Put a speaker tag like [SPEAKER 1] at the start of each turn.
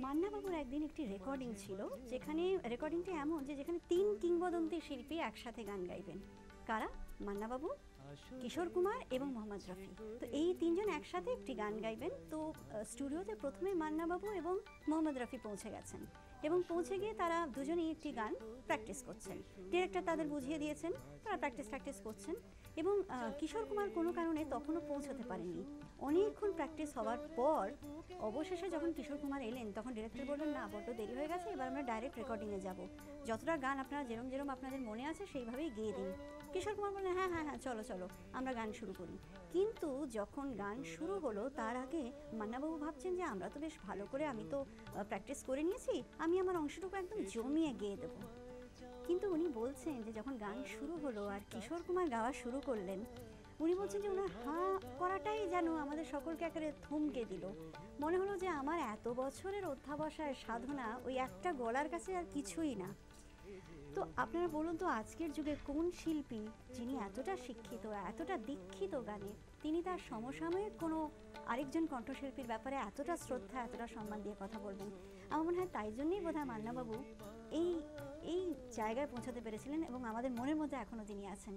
[SPEAKER 1] মান্নাবাবুর একদিন একটি রেকর্ডিং ছিল, যেখানে রেকর্ডিংটি এমন যেখানে 3 কিংবদন্তি শিল্পী একসাথে গান গাইবেন। কারা? মান্নাবাবু, কিশোর কুমার এবং মোহাম্মদ রফি। তো এই তিনজন একসাথে একটি গান গাইবেন। তো স্টুডিওতে প্রথমে মান্নাবাবু এবং মোহাম্মদ রফি পৌঁছে গেছেন এবং পৌঁছে গিয়ে তারা দুজনেই একটি গান প্র্যাকটিস করছেন। ডিরেক্টর তাদের বুঝিয়ে দিয়েছেন, তারা প্র্যাকটিস করছেন এবং কিশোর কুমার কোনো কারণে তখনও পৌঁছতে পারেনি। অনেকক্ষণ প্র্যাকটিস হওয়ার পর অবশেষে যখন কিশোর কুমার এলেন, তখন ডিরেক্টর বললেন, না, বড্ড দেরি হয়ে গেছে, এবার আমরা ডাইরেক্ট রেকর্ডিংয়ে যাব, যতটা গান আপনারা যেরম আপনাদের মনে আছে সেইভাবেই গেয়ে দিন। কিশোর কুমার বললেন, হ্যাঁ হ্যাঁ হ্যাঁ, চলো চলো আমরা গান শুরু করি। কিন্তু যখন গান শুরু হলো তার আগে মান্নাবাবু ভাবছেন যে আমরা তো বেশ ভালো করে, আমি তো প্র্যাকটিস করে নিয়েছি, আমি আমার অংশটুকু একদম জমিয়ে গেয়ে দেবো। কিন্তু উনি বলছেন যে যখন গান শুরু হলো আর কিশোর কুমার গাওয়া শুরু করলেন, উনি বলছেন যে ওনার হাঁ করাটাই যেন আমাদের সকলকে একেবারে থমকে দিল। মনে হলো যে আমার এত বছরের অধ্যাবসায় সাধনা ওই একটা গলার কাছে আর কিছুই না। তো আপনারা বলুন তো, আজকের যুগে কোন শিল্পী যিনি এতটা শিক্ষিত, এতটা দীক্ষিত গানে, তিনি তার সমসাময়িক কোনো আরেকজন কণ্ঠশিল্পীর ব্যাপারে এতটা শ্রদ্ধা, এতটা সম্মান দিয়ে কথা বলবেন? আমার মনে হয় তাই জন্যই বোধহয় মান্নাবাবু এই এই জায়গায় পৌঁছাতে পেরেছিলেন এবং আমাদের মনের মধ্যে এখনও তিনি আছেন।